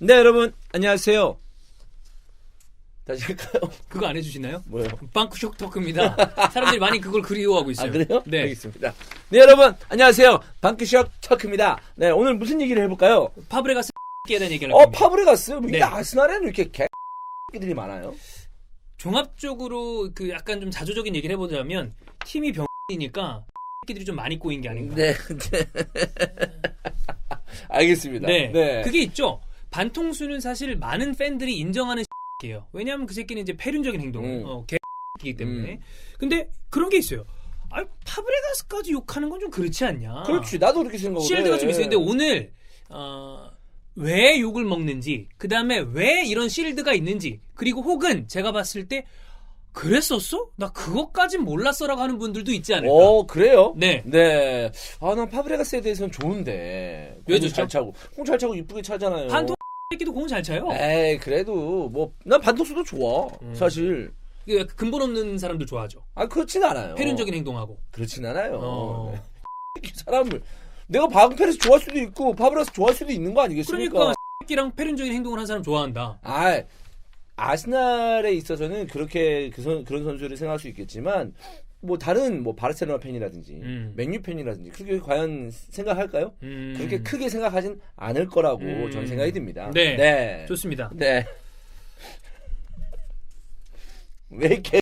네, 여러분 안녕하세요. 다시 할까요? 그거 안 해주시나요? 뭐요? 빵크쇼 토크입니다. 사람들이 많이 그걸 그리워하고 있어요. 아, 그래요? 네. 알겠습니다. 네, 여러분 안녕하세요. 방크쇼 토크입니다. 네, 오늘 무슨 얘기를 해볼까요? 파브레가스 X에 대한 얘기를 합니다. 파브레가스? 왜 네. 아스날에는 이렇게 개들이 많아요? 종합적으로 그 약간 좀 자조적인 얘기를 해보자면 팀이 병이니까 X들이 좀 많이 꼬인 게 아닌가. 네. 알겠습니다. 네. 그게 있죠. 반통수는 사실 많은 팬들이 인정하는 X예요. 왜냐하면 그 새끼는 이제 패륜적인 행동을 개이기 때문에. 근데 그런 게 있어요. 아, 파브레가스까지 욕하는 건 좀 그렇지 않냐. 그렇지. 나도 그렇게 생각해. 실드가 좀 있어요. 근데 오늘 왜 욕을 먹는지, 그 다음에 왜 이런 실드가 있는지, 그리고 혹은 제가 봤을 때 그랬었어? 나 그것까진 몰랐어라고 하는 분들도 있지 않을까. 그래요? 네. 네. 아, 난 파브레가스에 대해서는 좋은데. 왜 공 좋죠? 잘 차고. 공 잘 차고 이쁘게 차잖아요. 반통 새끼도 공을 잘 차요. 에이, 그래도 뭐 난 반통수도 좋아. 사실. 그 근본 없는 사람들 좋아하죠. 아, 그렇진 않아요. 패륜적인 행동하고. 그렇진 않아요. 네. 사람을 내가 방페레스 좋아할 수도 있고 파브레가스 좋아할 수도 있는 거 아니겠습니까? 그러니까 새끼랑 패륜적인 행동을 한 사람 좋아한다. 아, 아스날에 있어서는 그렇게 그런 선수를 생각할 수 있겠지만 뭐 다른 뭐 바르셀로나 팬이라든지 맨유 팬이라든지 그렇게 과연 생각할까요? 그렇게 크게 생각하진 않을 거라고 저는 생각이 듭니다. 네. 좋습니다. 네. 왜 개?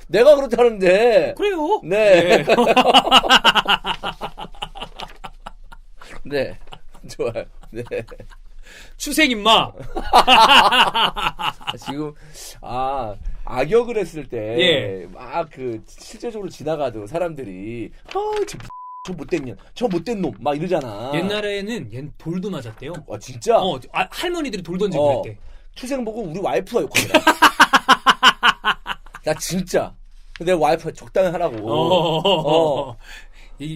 내가 그렇다는데. 그래요. 네. 네. 좋아요. 네. 추생 임마. 지금 악역을 했을 때 예. 막 실제적으로 지나가도 사람들이 저 못된 년, 저 못된 놈 막 이러잖아. 옛날에는 얜 돌도 맞았대요. 진짜? 할머니들이 돌 던지고 그랬대. 투생 보고 우리 와이프가 욕하더라. 나 진짜 내 와이프 적당히 하라고.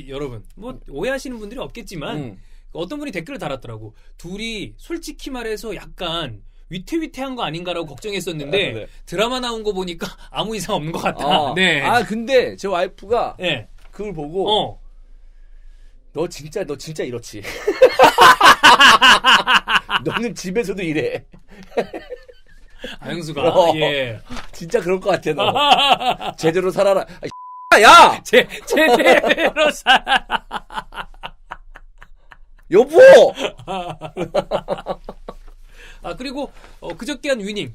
여러분 뭐 오해하시는 분들이 없겠지만 어떤 분이 댓글을 달았더라고. 둘이 솔직히 말해서 약간 위태위태한 거 아닌가라고 걱정했었는데 네. 드라마 나온 거 보니까 아무 이상 없는 것 같다. 네. 근데 제 와이프가 네. 그걸 보고 너 진짜 이렇지. 너는 집에서도 이래. 형수가 예. 진짜 그럴 것 같아 너. 제대로 살아라. 야! 제대로 살아. 여보! 그리고 그저께 한 위닝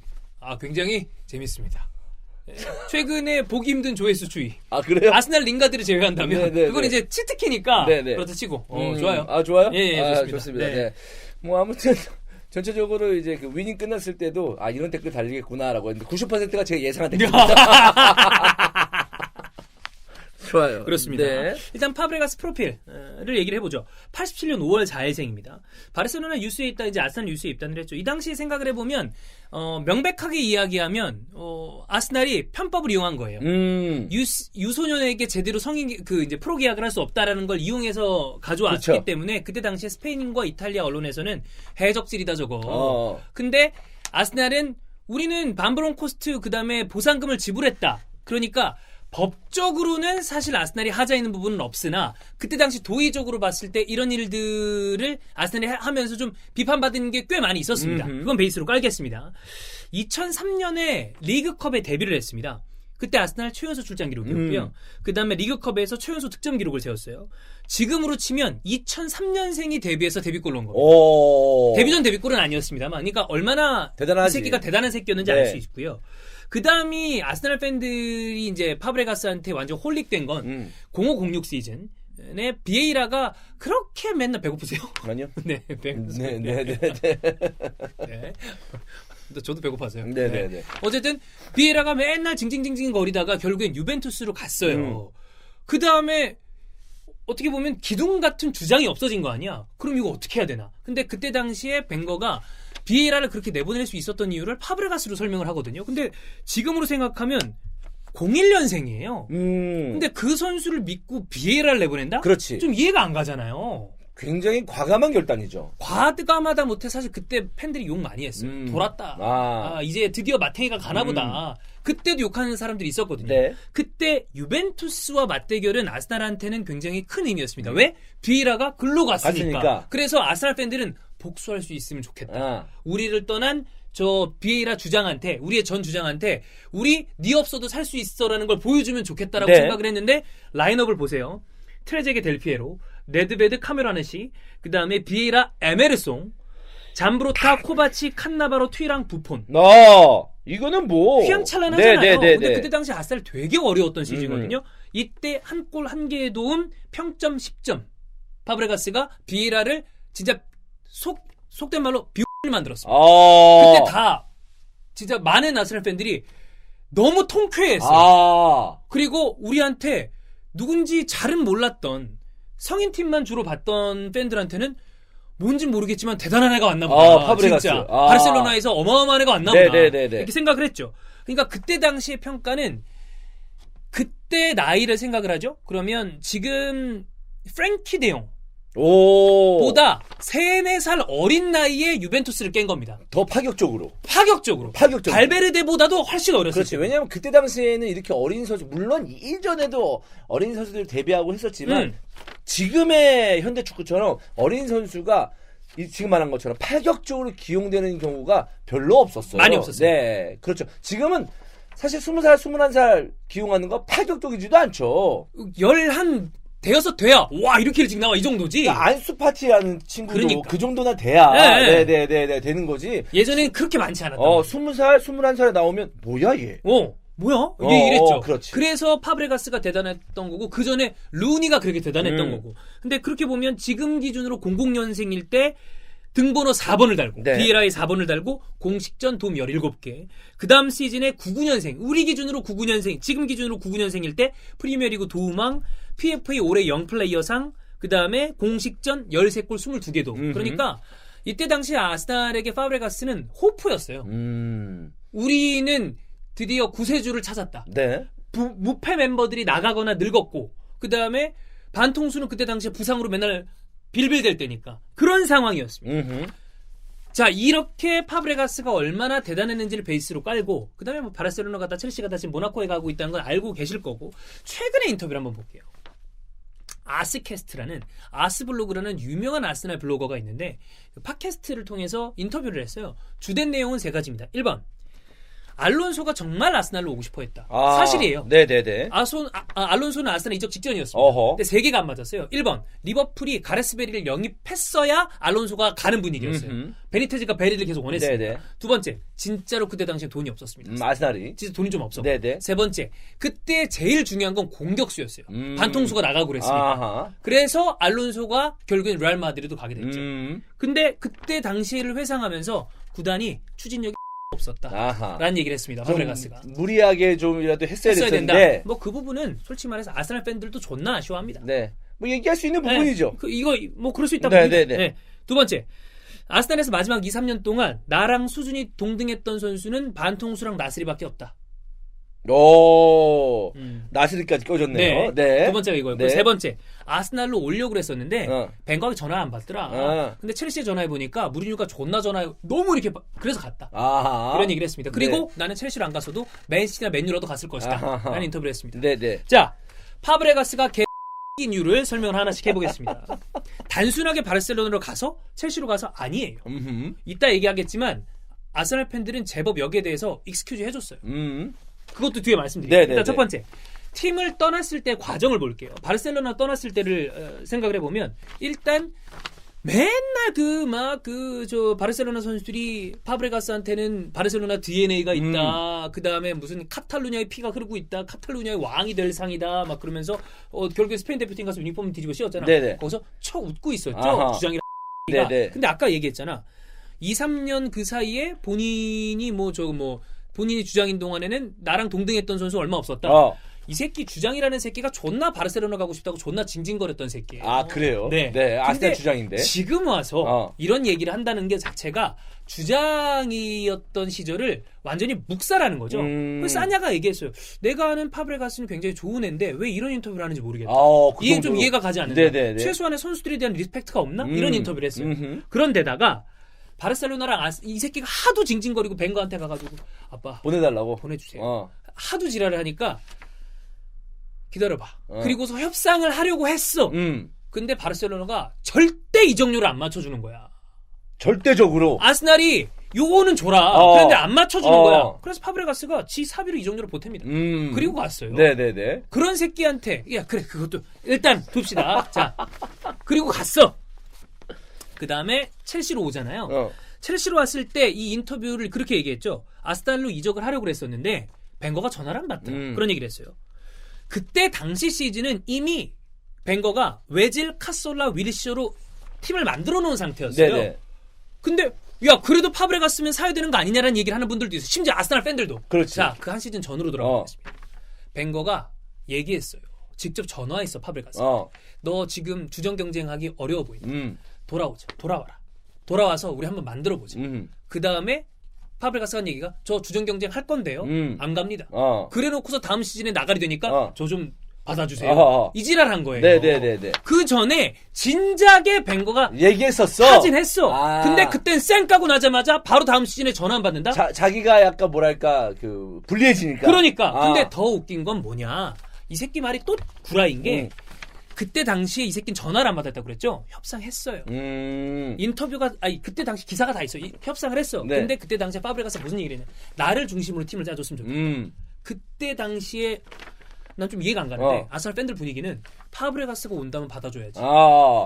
굉장히 재밌습니다. 최근에 보기 힘든 조회수 추이. 그래요? 아스날 링가드를 제외한다면 네네, 그건 이제 치트키니까 네네. 그렇다 치고 좋아요. 좋아요? 예, 좋습니다. 네. 네. 뭐 아무튼 전체적으로 이제 그 위닝 끝났을 때도 이런 댓글 달리겠구나라고 했는데 90%가 제가 예상한 댓글입니다. 좋아요. 그렇습니다. 네. 일단 파브레가스 프로필을 얘기를 해보죠. 87년 5월 4일생입니다. 바르셀로나 유스에 있다 이제 아스날 유스에 입단을 했죠. 이 당시에 생각을 해보면 명백하게 이야기하면 아스날이 편법을 이용한 거예요. 유소년에게 제대로 성인 이제 프로 계약을 할 수 없다라는 걸 이용해서 가져왔기 그렇죠. 때문에 그때 당시에 스페인과 이탈리아 언론에서는 해적질이다 저거. 근데 아스날은 우리는 반브론코스트 그다음에 보상금을 지불했다. 그러니까 법적으로는 사실 아스날이 하자 있는 부분은 없으나 그때 당시 도의적으로 봤을 때 이런 일들을 아스날이 하면서 좀 비판받은 게 꽤 많이 있었습니다. 그건 베이스로 깔겠습니다. 2003년에 리그컵에 데뷔를 했습니다. 그때 아스날 최연소 출장 기록이었고요. 그 다음에 리그컵에서 최연소 득점 기록을 세웠어요. 지금으로 치면 2003년생이 데뷔해서 데뷔골 넣은 겁니다. 데뷔 전 데뷔골은 아니었습니다만 그러니까 얼마나 대단하지. 이 새끼가 대단한 새끼였는지 알 수 있고요. 그 다음이 아스날 팬들이 이제 파브레가스한테 완전 홀릭된 건 0506 시즌에 비에이라가 그렇게 맨날 배고프세요? 아니요. 네. 저도 배고파서요. 네네네. 어쨌든 비에이라가 맨날 징징징징 거리다가 결국엔 유벤투스로 갔어요. 그 다음에 어떻게 보면 기둥 같은 주장이 없어진 거 아니야? 그럼 이거 어떻게 해야 되나? 근데 그때 당시에 벵거가 비에이라를 그렇게 내보낼 수 있었던 이유를 파브레가스로 설명을 하거든요. 근데 지금으로 생각하면 01년생이에요. 근데 그 선수를 믿고 비에이라를 내보낸다? 그렇지. 좀 이해가 안 가잖아요. 굉장히 과감한 결단이죠. 과감하다 못해 사실 그때 팬들이 욕 많이 했어요. 돌았다. 이제 드디어 마탱이가 가나보다. 그때도 욕하는 사람들이 있었거든요. 네. 그때 유벤투스와 맞대결은 아스날한테는 굉장히 큰 의미였습니다. 왜? 비에이라가 글로 갔으니까. 그래서 아스날 팬들은 복수할 수 있으면 좋겠다. 우리를 떠난 저 비에이라 주장한테, 우리의 전 주장한테 우리 네 없어도 살 수 있어라는 걸 보여주면 좋겠다라고 네. 생각을 했는데 라인업을 보세요. 트레제게 델피에로, 네드베드 카메라네시, 그 다음에 비에이라 에메르송, 잠브로타, 코바치, 칸나바로, 튀랑, 부폰. 이거는 뭐 휘황찬란하잖아요. 근데 그때 당시 아스날 되게 어려웠던 시즌이거든요. 이때 한 골 한 개의 도움, 평점 10점. 파브레가스가 비에이라를 진짜 속된 말로 비를 만들었습니다. 그때 다 진짜 많은 아스날 팬들이 너무 통쾌했어요. 그리고 우리한테 누군지 잘은 몰랐던 성인팀만 주로 봤던 팬들한테는 뭔진 모르겠지만 대단한 애가 왔나 보다. 파브레가스. 진짜 바르셀로나에서 어마어마한 애가 왔나 보다. 이렇게 생각을 했죠. 그러니까 그때 당시의 평가는 그때 나이를 생각을 하죠. 그러면 지금 프랭키 데용 보다 3-4살 어린 나이에 유벤투스를 깬 겁니다. 더 파격적으로. 발베르데보다도 훨씬 어렸어요. 그렇지. 왜냐하면 그때 당시에는 이렇게 어린 선수, 물론 이전에도 어린 선수들 데뷔하고 했었지만 지금의 현대 축구처럼 어린 선수가 지금 말한 것처럼 파격적으로 기용되는 경우가 별로 없었어요. 많이 없었어요. 네, 그렇죠. 지금은 사실 20살, 21살 기용하는 거 파격적이지도 않죠. 대여섯 돼야 와 이렇게 일찍 나와 이 정도지. 그러니까 안수파티라는 친구도 그러니까. 그 정도나 돼야 네, 되는 거지. 예전에는 그렇게 많지 않았다. 20살, 21살에 나오면 뭐야 얘. 뭐야? 이게 이랬죠. 그렇지. 그래서 파브레가스가 대단했던 거고 그 전에 루니가 그렇게 대단했던 거고. 근데 그렇게 보면 지금 기준으로 00년생일 때 등번호 4번을 달고 비에라의 4번을 달고 공식전 도움 17개. 그 다음 시즌에 99년생, 우리 기준으로 99년생, 지금 기준으로 99년생일 때 프리미어리그 도움왕, PFA 올해 영플레이어상, 그 다음에 공식전 13골 22개 도움. 그러니까 이때 당시 아스날에게 파브레가스는 호프였어요. 우리는 드디어 구세주를 찾았다. 네. 무패 멤버들이 나가거나 늙었고 그 다음에 반통수는 그때 당시에 부상으로 맨날 빌빌댈 때니까 그런 상황이었습니다. 자, 이렇게 파브레가스가 얼마나 대단했는지를 베이스로 깔고 그 다음에 뭐 바르셀로나 갔다 첼시 갔다 지금 모나코에 가고 있다는 걸 알고 계실 거고 최근의 인터뷰를 한번 볼게요. 아스캐스트라는 아스블로그라는 유명한 아스날 블로거가 있는데 그 팟캐스트를 통해서 인터뷰를 했어요. 주된 내용은 3가지입니다. 1번 알론소가 정말 아스날로 오고 싶어 했다. 사실이에요. 네네네. 알론소는 아스날 이적 직전이었습니다. 어허. 근데 3개가 안 맞았어요. 1번, 리버풀이 가레스 베리를 영입했어야 알론소가 가는 분위기였어요. 베니테즈가 베리를 계속 원했습니다. 네네. 2번째, 진짜로 그때 당시에 돈이 없었습니다. 아스날이. 진짜 돈이 좀 없어. 네네. 3번째, 그때 제일 중요한 건 공격수였어요. 반통수가 나가고 그랬으니까. 그래서 알론소가 결국엔 레알 마드리드도 가게 됐죠. 근데 그때 당시를 회상하면서 구단이 추진력이 없었다라는 얘기를 했습니다. 파브레가스가 무리하게 좀이라도 했어야 됐는데 뭐 그 부분은 솔직히 말해서 아스날 팬들도 존나 아쉬워합니다. 네, 뭐 얘기할 수 있는 부분이죠. 이거 뭐 그럴 수 있다 봅니다. 네. 2번째, 아스날에서 마지막 2-3년 동안 나랑 수준이 동등했던 선수는 반통수랑 나스리밖에 없다. 나스리까지 껴줬네요. 네. 2번째가 이거였고 3번째, 아스날로 오려고 그랬었는데 벵거가 전화 안 받더라. 근데 첼시에 전화해보니까 무리뉴가 존나 전화해 너무 이렇게 그래서 갔다. 그런 얘기를 했습니다. 그리고 나는 첼시를 안 갔어도 맨시티나 맨유라도 갔을 것이다 라는 인터뷰를 했습니다. 자, 파브레가스가 이유를 설명을 하나씩 해보겠습니다. 단순하게 바르셀로나로 가서 첼시로 가서 아니에요. 이따 얘기하겠지만 아스날 팬들은 제법 여기에 대해서 익스큐즈 해줬어요. 그것도 뒤에 말씀드릴게요. 일단 첫 번째, 팀을 떠났을 때 과정을 볼게요. 바르셀로나 떠났을 때를 생각을 해보면 일단 맨날 바르셀로나 선수들이 파브레가스한테는 바르셀로나 DNA가 있다. 그 다음에 무슨 카탈루냐의 피가 흐르고 있다. 카탈루냐의 왕이 될 상이다. 막 그러면서 결국에 스페인 대표팀 가서 유니폼 뒤집어 씌웠잖아. 거기서 쳐 웃고 있었죠. 주장이랑. 근데 아까 얘기했잖아. 2-3년 그 사이에 본인이 본인이 주장인 동안에는 나랑 동등했던 선수 얼마 없었다. 이 새끼 주장이라는 새끼가 존나 바르셀로나 가고 싶다고 존나 징징거렸던 새끼예요. 그래요? 네. 아스날 주장인데. 지금 와서 이런 얘기를 한다는 게 자체가 주장이었던 시절을 완전히 묵살하는 거죠. 사냐가 얘기했어요. 내가 아는 파브레가스는 굉장히 좋은 애인데 왜 이런 인터뷰를 하는지 모르겠다. 이게 좀 이해가 가지 않는다. 최소한의 선수들에 대한 리스펙트가 없나? 이런 인터뷰를 했어요. 그런데다가 바르셀로나랑 이 새끼가 하도 징징거리고 벵거한테 가가지고 아빠 보내달라고 보내주세요. 하도 지랄을 하니까 기다려봐. 그리고서 협상을 하려고 했어. 근데 바르셀로나가 절대 이적료를 안 맞춰주는 거야. 절대적으로. 아스날이 요거는 줘라. 그런데 안 맞춰주는 거야. 그래서 파브레가스가 지 사비로 이 정도로 보탭니다. 그리고 갔어요. 네네네. 그런 새끼한테 야 그래 그것도 일단 둡시다. 자 그리고 갔어. 그 다음에 첼시로 오잖아요. 첼시로 왔을 때 이 인터뷰를 그렇게 얘기했죠. 아스날로 이적을 하려고 그랬었는데 벵거가 전화를 안 받더라. 그런 얘기를 했어요. 그때 당시 시즌은 이미 벵거가 외질, 카솔라, 윌리쇼로 팀을 만들어 놓은 상태였어요. 네네. 근데 야 그래도 파브레가스면 사야 되는 거 아니냐라는 얘기를 하는 분들도 있어요. 심지어 아스날 팬들도. 그렇지. 자, 그 한 시즌 전으로 돌아가겠습니다. 벵거가 얘기했어요. 직접 전화했어 파브레가스. 너 지금 주전 경쟁하기 어려워 보인다. 돌아오자. 돌아와라. 돌아와서 우리 한번 만들어보자. 그 다음에 파브레가스가 한 얘기가 저 주전 경쟁 할 건데요. 안 갑니다. 그래놓고서 다음 시즌에 나가리 되니까 저 좀 받아주세요. 이 지랄 한 거예요. 네네네네. 그 전에 진작에 벵거가 얘기했었어. 하진 했어. 근데 그땐 쌩 까고 나자마자 바로 다음 시즌에 전화 안 받는다? 자기가 약간 뭐랄까 그 불리해지니까. 그러니까. 근데 더 웃긴 건 뭐냐. 이 새끼 말이 또 구라인 게 그때 당시에 이 새끼는 전화를 안 받았다고 그랬죠? 협상했어요. 인터뷰가 그때 당시 기사가 다 있어. 협상을 했어. 네. 근데 그때 당시에 파브레가스가 무슨 얘기를 했냐. 나를 중심으로 팀을 짜줬으면 좋겠다. 그때 당시에 난 좀 이해가 안 가는데 아스날 팬들 분위기는 파브레가스가 온다면 받아줘야지.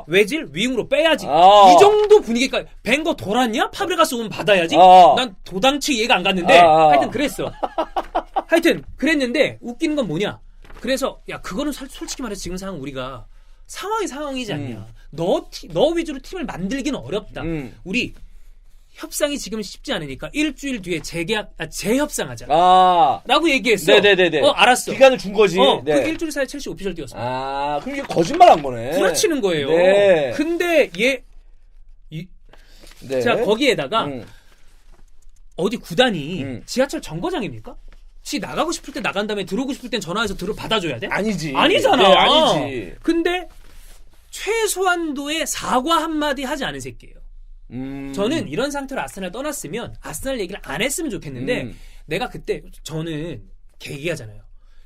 외질 윙으로 빼야지. 이 정도 분위기까지. 벵거 돌았냐? 파브레가스 오면 받아야지. 난 도당치 이해가 안 갔는데 하여튼 그랬어. 하여튼 그랬는데 웃기는 건 뭐냐? 그래서 야 그거는 솔직히 말해서 지금 상황 우리가 상황이지 않냐. 너 위주로 팀을 만들기는 어렵다. 우리 협상이 지금 쉽지 않으니까 일주일 뒤에 재협상하자. 라고 얘기했어. 네네네. 알았어. 기간을 준 거지. 그 일주일 사이에 첼시 오피셜 뛰었습니다. 그럼 이게 거짓말 한 거네. 구라치는 거예요. 네. 근데 자 거기에다가 어디 구단이 지하철 정거장입니까? 지 나가고 싶을 때 나간 다음에 들어오고 싶을 땐 전화해서 받아줘야 돼? 아니지. 아니잖아. 네, 아니지. 근데 최소한도의 사과 한마디 하지 않은 새끼예요. 저는 이런 상태로 아스날 떠났으면 아스날 얘기를 안 했으면 좋겠는데 내가 그때 저는 계기하잖아요.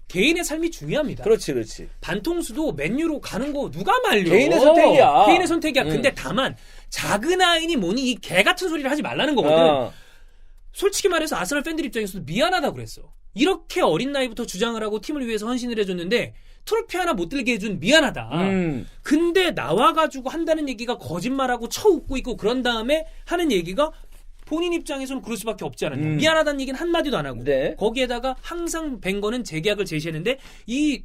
개인의 삶이 중요합니다. 그렇지. 반통수도 맨유로 가는 거 누가 말려? 개인의 선택이야. 개인의 선택이야. 근데 다만 작은 아인이 뭐니 이 개 같은 소리를 하지 말라는 거거든. 솔직히 말해서 아스날 팬들 입장에서도 미안하다고 그랬어. 이렇게 어린 나이부터 주장을 하고 팀을 위해서 헌신을 해줬는데 트로피 하나 못 들게 해준 미안하다. 근데 나와가지고 한다는 얘기가 거짓말하고 쳐웃고 있고 그런 다음에 하는 얘기가 본인 입장에서는 그럴 수밖에 없지 않았냐. 미안하다는 얘기는 한마디도 안 하고 거기에다가 항상 벵거는 재계약을 제시했는데 이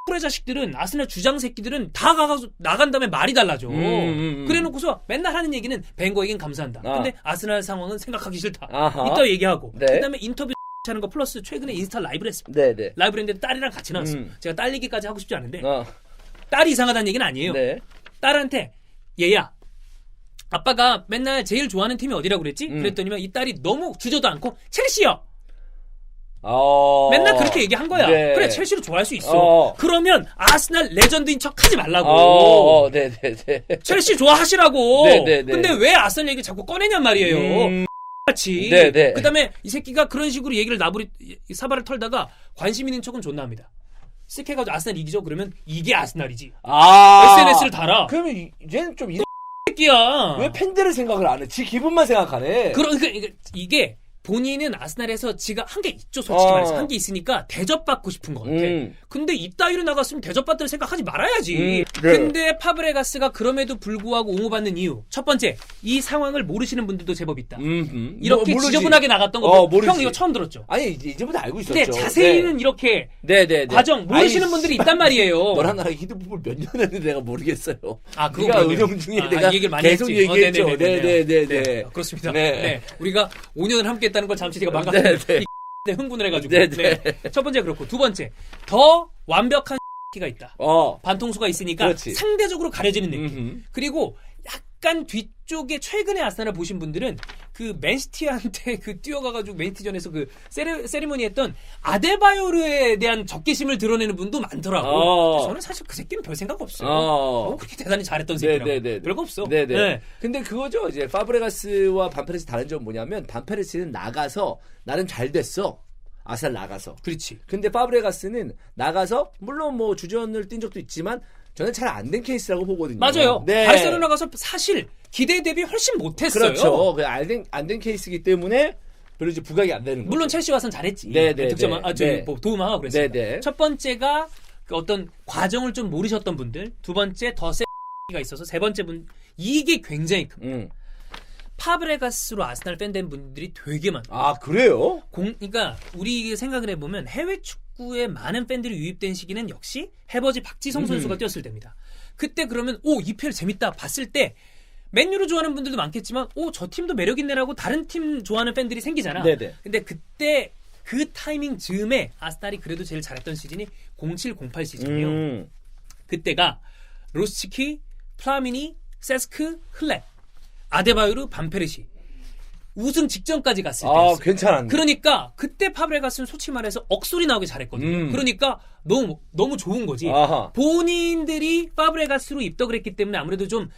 프레 자식들은 아스날 주장 새끼들은 다 가서 나간 다음에 말이 달라져. 그래놓고서 맨날 하는 얘기는 벵거에겐 감사한다. 근데 아스날 상황은 생각하기 싫다. 이따 얘기하고 그다음에 인터뷰 하는 거 플러스 최근에 인스타 라이브를 했습니다. 라이브를 했는데 딸이랑 같이 나왔어. 제가 딸 얘기까지 하고 싶지 않은데 딸이 이상하다는 얘기는 아니에요. 딸한테 얘야 아빠가 맨날 제일 좋아하는 팀이 어디라고 그랬지? 그랬더니만 이 딸이 너무 주저도 않고 첼시요. 맨날 그렇게 얘기한 거야. 그래 첼시로 좋아할 수 있어. 그러면 아스날 레전드인 척 하지 말라고. 첼시 좋아하시라고. 근데 왜 아스날 얘기 자꾸 꺼내냔 말이에요. 같이. 그다음에 이 새끼가 그런 식으로 얘기를 사발을 털다가 관심 있는 척은 존나 합니다. 쓱 해가지고 아스날 이기죠? 그러면 이게 아스날이지. SNS를 달아. 그러면 얘는 좀 새끼야. 왜 팬들을 생각을 안 해? 지 기분만 생각하네. 그러니까 이게 본인은 아스날에서 지가 한 게 있죠. 솔직히 말해서 한 게 있으니까 대접받고 싶은 것 같아. 근데 이따위로 나갔으면 대접받을 생각하지 말아야지. 근데 파브레가스가 그럼에도 불구하고 옹호받는 이유 첫 번째 이 상황을 모르시는 분들도 제법 있다. 이렇게 지저분하게 나갔던 거 형 이거 처음 들었죠? 아니 이제부터 알고 있었죠. 근데 자세히는 이렇게 과정 모르시는 분들이 있단 말이에요. 너랑 나랑 히드풋볼 몇 년 했는데 내가 모르겠어요. 그거 운영 중에 내가 얘기를 많이 계속 얘기했죠. 네네네. 그렇습니다. 우리가 5년을 함께 했다는 걸 잠시 제가 망각했는데 흥분을 해가지고. 첫 번째 그렇고 두 번째 더 완벽한 가 있다. 반통수가 있으니까 그렇지. 상대적으로 가려지는 느낌. 그리고 약간 뒤쪽에 최근에 아스날을 보신 분들은 그 맨시티한테 그 뛰어가가지고 맨시티전에서 그 세리머니 했던 아데바요르에 대한 적개심을 드러내는 분도 많더라고. 저는 사실 그 새끼는 별 생각 없어요. 그렇게 대단히 잘했던 새끼라고. 별거 없어. 근데 그거죠. 이제 파브레가스와 반페르시 다른 점은 뭐냐면 반페르시는 나가서 나름 잘 됐어. 아스날 나가서. 그렇지. 근데 파브레가스는 나가서 물론 뭐 주전을 뛴 적도 있지만 저는 잘 안 된 케이스라고 보거든요. 맞아요. 바르셀로나 가서 사실 기대 대비 훨씬 못했어요. 그렇죠. 안 된 케이스이기 때문에 별로 이제 부각이 안 되는 거죠. 물론 첼시 와서는 잘했지. 네네. 득점, 뭐 도움하고 그랬어요. 네네. 첫 번째가 그 어떤 과정을 좀 모르셨던 분들, 두 번째 더 세가 있어서, 세 번째 분 이게 굉장히 큽니다. 파브레가스로 아스날 팬 된 분들이 되게 많아요. 아 그래요? 그러니까 우리 생각을 해보면 해외 축구에 많은 팬들이 유입된 시기는 역시 해버지 박지성 선수가 뛰었을 때입니다. 그때 그러면 EPL 재밌다 봤을 때 맨유를 좋아하는 분들도 많겠지만 저 팀도 매력 있네라고 다른 팀 좋아하는 팬들이 생기잖아. 네네. 근데 그때 그 타이밍 즈음에 아스날이 그래도 제일 잘했던 시즌이 07-08 시즌이에요. 그때가 로스치키, 플라미니, 세스크, 흘렛, 아데바요르, 반페르시 우승 직전까지 갔을 때였어요. 괜찮았네. 그러니까 그때 파브레가스는 솔직히 말해서 억소리 나오게 잘했거든요. 그러니까 너무 좋은 거지. 아하. 본인들이 파브레가스로 입덕을 했기 때문에 아무래도 좀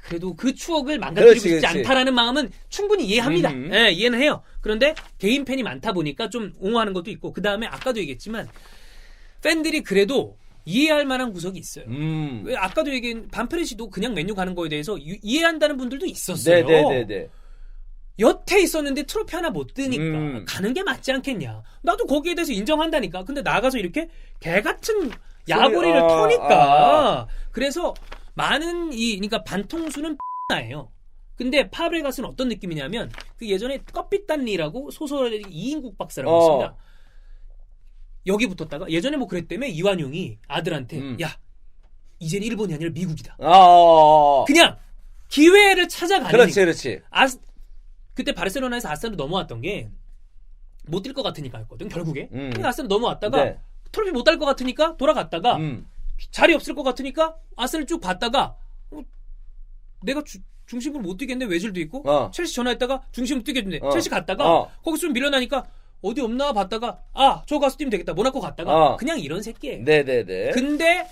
그래도 그 추억을 망가뜨리고 싶지 않다라는 마음은 충분히 이해합니다. 네, 이해는 해요. 그런데 개인 팬이 많다 보니까 좀 옹호하는 것도 있고, 그 다음에 아까도 얘기했지만 팬들이 그래도 이해할 만한 구석이 있어요. 아까도 얘기한 반페르시도 그냥 맨유 가는 거에 대해서 이해한다는 분들도 있었어요. 네네네. 여태 있었는데 트로피 하나 못 뜨니까 가는 게 맞지 않겠냐. 나도 거기에 대해서 인정한다니까. 근데 나가서 이렇게 개 같은 야부리를 터니까. 그래서 많은 그러니까 반통수는 X나예요. 근데 파브레가스는 어떤 느낌이냐면 그 예전에 껍빛단리라고 소설의 이인국 박사라고 있습니다. 여기 붙었다가 예전에 뭐 그랬다며 이완용이 아들한테 야 이젠 일본이 아니라 미국이다. 그냥 기회를 찾아가는. 그렇지. 그때 바르셀로나에서 아스날로 넘어왔던 게 못 뛸 것 같으니까였거든 결국에. 근데 아스날 넘어왔다가 트로피 못 딸 것 같으니까 돌아갔다가 자리 없을 것 같으니까 아스날 쭉 봤다가 내가 중심으로 못 뛰겠네. 외줄도 있고 첼시 전화했다가 중심으로 뛰겠네. 첼시 갔다가 거기서 좀 밀려나니까 어디 없나 봤다가 저거 가서 뛰면 되겠다. 모나코 갔다가 그냥 이런 새끼예요. 네네네. 근데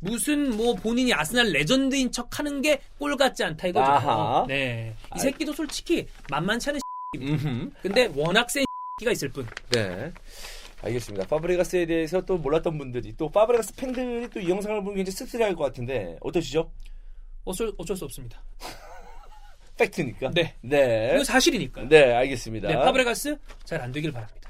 무슨 뭐 본인이 아스날 레전드인 척하는 게 꼴 같지 않다 이거죠. 아하. 네, 이 새끼도 솔직히 만만치 않은 새끼입니다. 근데 워낙 센 새끼가 있을 뿐. 네. 알겠습니다. 파브레가스에 대해서 또 몰랐던 분들이 또 파브레가스 팬들이 또 이 영상을 보면 굉장히 씁쓸해할 것 같은데 어떠시죠? 어쩔 수 없습니다. 팩트니까. 네. 네. 이거 사실이니까. 네, 알겠습니다. 네, 파브레가스 잘 안 되길 바랍니다.